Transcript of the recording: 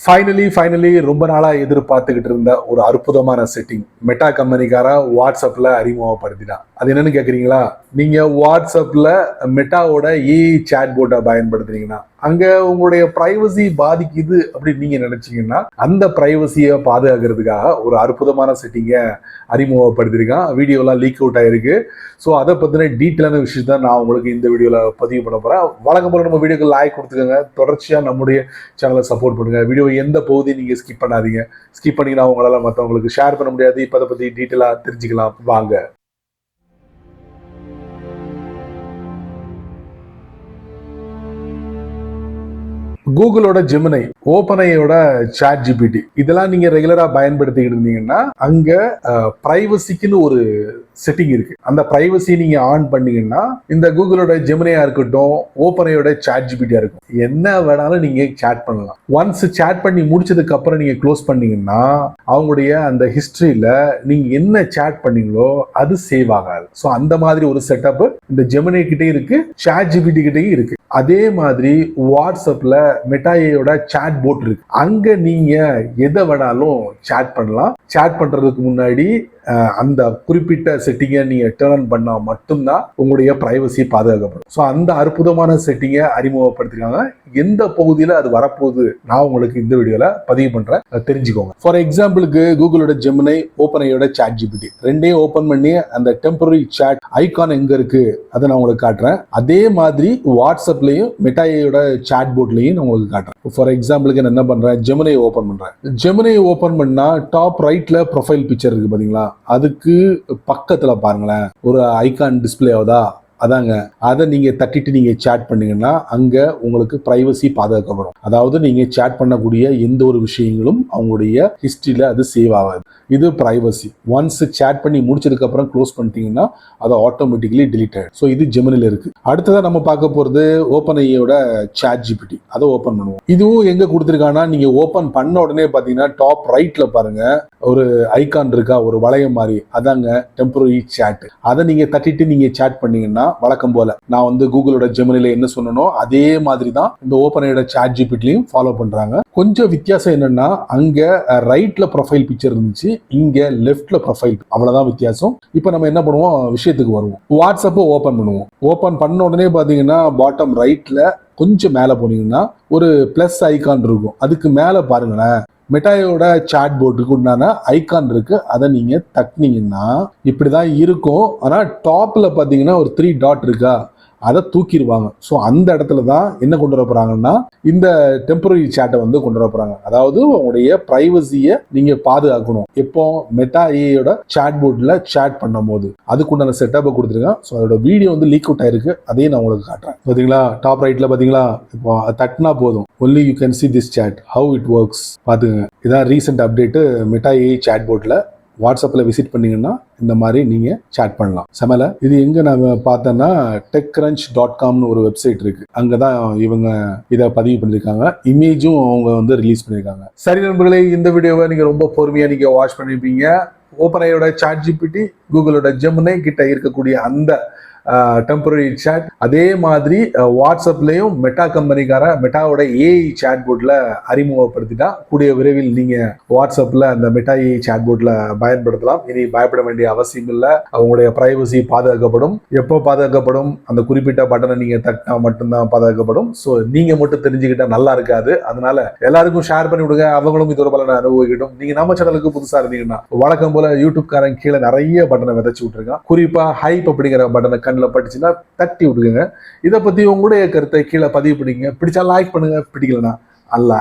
Finally ரொம்ப நாளா எதிர்பார்த்துக்கிட்டு இருந்த ஒரு அற்புதமான செட்டிங் மெட்டா கம்பெனிக்கார வாட்ஸ்அப்ல அறிமுகப்படுத்திட்டான். அது என்னன்னு கேக்குறீங்களா? நீங்க வாட்ஸ்அப்ல மெட்டாவோட சாட் போட்டை பயன்படுத்துறீங்கன்னா அங்க உங்களுடைய பிரைவசி பாதிக்குது அப்படின்னு நீங்க நினைச்சீங்கன்னா அந்த பிரைவசியை பாதுகாக்கிறதுக்காக ஒரு அற்புதமான செட்டிங்கை அறிமுகப்படுத்திருக்கான். வீடியோலாம் லீக் அவுட் ஆயிருக்கு. ஸோ அதை பத்தின டீட்டெயிலான விஷயத்த நான் உங்களுக்கு இந்த வீடியோல பதிவு பண்ண போறேன். வழக்கம் போல நம்ம வீடியோக்கு லைக் கொடுத்துக்கோங்க. தொடர்ச்சியா நம்முடைய சேனலை சப்போர்ட் பண்ணுங்க. வீடியோ எந்த பகுதி நீங்க ஸ்கிப் பண்ணாதீங்க. ஸ்கிப் பண்ணிங்கன்னா உங்களால மற்றவங்களுக்கு ஷேர் பண்ண முடியாது. இப்போ அதை பத்தி டீட்டெயிலா தெரிஞ்சுக்கலாம் வாங்க. கூகுளோட ஜெமினை, ஓப்பனையோட சாட் ஜிபிடி இதெல்லாம் நீங்க ரெகுலரா பயன்படுத்திக்கிட்டு இருந்தீங்கன்னா அங்க பிரைவசிக்குன்னு ஒரு செட்டிங் இருக்கு. அந்த பிரைவசி நீங்க ஆன் பண்ணீங்கன்னா இந்த கூகுளோட ஜெமினியா இருக்கட்டும், ஓப்பனையோட சாட் ஜிபிடியா இருக்கும், என்ன வேணாலும் நீங்க சாட் பண்ணலாம். ஒன்ஸ் சாட் பண்ணி முடிச்சதுக்கு அப்புறம் நீங்க க்ளோஸ் பண்ணீங்கன்னா அவங்களுடைய அந்த ஹிஸ்டரியில நீங்க என்ன சாட் பண்ணீங்களோ அது சேவ் ஆகாது. ஸோ அந்த மாதிரி ஒரு செட்டப் இந்த ஜெமினி கிட்டே இருக்கு, சாட் ஜிபிடி கிட்டேயும் இருக்கு. அதே மாதிரி வாட்ஸ்அப்ல மெட்டாயோட சாட் போட் இருக்கு. அங்க நீங்க எதை வேணாலும் சாட் பண்ணலாம். சாட் பண்றதுக்கு முன்னாடி அந்த குறிப்பிட்ட செட்டிங்கை நீங்க டர்ன் ஆன் பண்ணா மட்டும்தான் உங்களுடைய பிரைவசி பாதுகாக்கப்படும். ஸோ அந்த அற்புதமான செட்டிங்கை அறிமுகப்படுத்திருக்காங்க. எந்த பகுதியில் அது வரப்போகுது நான் உங்களுக்கு இந்த வீடியோல பதிவு பண்றேன், தெரிஞ்சுக்கோங்க. ஃபார் எக்ஸாம்பிளுக்கு கூகுளோட ஜெமினை, ஓப்பனையோட சாட் ஜிபிடி ரெண்டையும் ஓப்பன் பண்ணி அந்த டெம்பரரி சாட் ஐகான் எங்க இருக்கு அதை நான் உங்களுக்கு காட்டுறேன். அதே மாதிரி வாட்ஸ்அப்லயும் மெட்டாயோட சாட் போர்ட்லயும் நான் உங்களுக்கு காட்டுறேன். ஃபார் எக்ஸாம்பிளுக்கு நான் என்ன பண்றேன், ஜெமினை ஓப்பன் பண்றேன். ஜெமினை ஓப்பன் பண்ணா டாப் ரைட்ல ப்ரொஃபைல் பிக்சர் இருக்கு பாத்தீங்களா, அதுக்கு பக்கத்துல பாருங்களேன் ஒரு ஐகான் டிஸ்பிளே ஆகுதா, அதாங்க அதை நீங்க தட்டிட்டு நீங்க சாட் பண்ணீங்கன்னா அங்க உங்களுக்கு பிரைவசி பாதுகாக்கப்படும். அதாவது நீங்க சாட் பண்ணக்கூடிய எந்த ஒரு விஷயங்களும் அவங்களுடைய ஹிஸ்டரியில அது சேவ் ஆகாது. இது பிரைவசி. ஒன்ஸ் சாட் பண்ணி முடிச்சதுக்கு அப்புறம் க்ளோஸ் பண்ணிட்டீங்கன்னா அது ஆட்டோமேட்டிக்கலி டிலீட் ஆயிடும். ஸோ இது ஜெமினில இருக்கு. அடுத்ததான் நம்ம பார்க்க போறது ஓப்பனையோட சாட் ஜிபிடி. அதை ஓப்பன் பண்ணுவோம். இதுவும் எங்க கொடுத்துருக்காங்கன்னா நீங்க ஓப்பன் பண்ண உடனே பாத்தீங்கன்னா டாப் ரைட்ல பாருங்க ஒரு ஐகான் இருக்கா, ஒரு வளையம் மாதிரி, அதாங்க டெம்பரரி சாட். அதை நீங்க தட்டிட்டு நீங்க சாட் பண்ணீங்கன்னா வழக்கம் போல நான் வந்து கூகுளோட ஜெமினில என்ன சொன்னனோ அதே மாதிரி தான் இந்த ஓப்பனையோட சாட் ஜிபிடிலையும் ஃபாலோ பண்றாங்க. கொஞ்சம் வித்தியாசம் என்னன்னா அங்க ரைட்ல ப்ரொஃபைல் பிக்சர் இருந்துச்சு, இங்க லெஃப்ட்ல ப்ரொஃபைல், அவ்வளவுதான் வித்தியாசம். இப்போ நம்ம என்ன பண்ணுவோம், விஷயத்துக்கு வருவோம். வாட்ஸ்அப்பை ஓப்பன் பண்ணுவோம். ஓப்பன் பண்ண உடனே பாத்தீங்கன்னா பாட்டம் ரைட்ல கொஞ்சம் மேல போனீங்கன்னா ஒரு பிளஸ் ஐகான் இருக்கும். அதுக்கு மேல பாருங்களேன் மெட்டாயோட சாட் போர்டுக்கு உண்டான ஐகான் இருக்கு. அதை நீங்க தட்டினீங்கன்னா இப்படிதான் இருக்கும். ஆனா டாப்ல பாத்தீங்கன்னா ஒரு 3 டாட் இருக்கா, அதை தூக்கிடுவாங்க. ஸோ அந்த இடத்துல தான் என்ன கொண்டு வர போறாங்கன்னா இந்த டெம்பரரி சாட்டை வந்து கொண்டு வர போறாங்க. அதாவது உங்களுடைய பிரைவசியை நீங்க பாதுகாக்கணும். எப்போ மெட்டா ஏயோட சாட் போர்ட்ல சாட் பண்ணும் போது அதுக்குண்டான செட்டப்பை கொடுத்துருங்க. ஸோ அதோட வீடியோ வந்து லீக் அவுட் ஆயிருக்கு, அதையும் நான் உங்களுக்கு காட்டுறேன். பாத்தீங்களா டாப் ரைட்ல பாத்தீங்களா, இப்போ தட்டினா போதும் only you can see this chat how it works பாத்துங்க. இதான் ரீசெண்ட் அப்டேட் மெட்டா ஏ சாட் போர்ட்ல. வாட்ஸ்அப்ல விசிட் பண்ணீங்கன்னா இந்த மாதிரி நீங்க சாட் பண்ணலாம். சமல இது எங்க நாம பார்த்தோம்னா techcrunch.comனு ஒரு வெப்சைட் இருக்கு. அங்கதான் இவங்க இதை பதிவு பண்ணிருக்காங்க. இமேஜும் அவங்க வந்து ரிலீஸ் பண்ணிருக்காங்க. சரி நண்பர்களே, இந்த வீடியோவை நீங்க ரொம்ப பொறுமையா நீங்க வாட்ச் பண்ணிருப்பீங்க. ஓப்பனையோட சாட் ஜிபிடி, கூகுளோட ஜெமினை கிட்ட இருக்கக்கூடிய அந்த டெம்பரரி சாட், அதே மாதிரி வாட்ஸ்அப்லயும் மெட்டா கம்பெனிக்கார மெட்டாவோட ஏஐ சாட் போர்ட்ல அறிமுகப்படுத்திட்டா. கூடிய விரைவில் நீங்க வாட்ஸ்அப்ல அந்த மெட்டா ஏஐ சாட் போர்ட்ல பயன்படுத்தலாம். இனி பயப்பட வேண்டிய அவசியம் இல்லை. அவங்களுடைய பிரைவசி பாதுகாக்கப்படும். எப்போ பாதுகாக்கப்படும், அந்த குறிப்பிட்ட பட்டனை நீங்க தட்டினா மட்டும்தான் பாதுகாக்கப்படும். ஸோ நீங்க மட்டும் தெரிஞ்சுக்கிட்டா நல்லா இருக்காது. அதனால எல்லாருக்கும் ஷேர் பண்ணி விடுங்க, அவங்களும் இது ஒரு பலனை அனுபவிக்கட்டும். நீங்க நம்ம சேனலுக்கு புதுசா இருந்தீங்கன்னா வழக்கம் போல யூடியூப் காரன் கீழே நிறைய பட்டனை விதைச்சு விட்டுருக்கான். குறிப்பா ஹைப் அப்படிங்கிற பட்டனை கண்ணில் பட்டுச்சுன்னா தட்டி விட்டுருங்க. இதை பத்தி உங்களுடைய கருத்தை கீழே பதிவு பண்ணிங்க. பிடிச்சா லைக் பண்ணுங்க, பிடிக்கலனா அல்ல.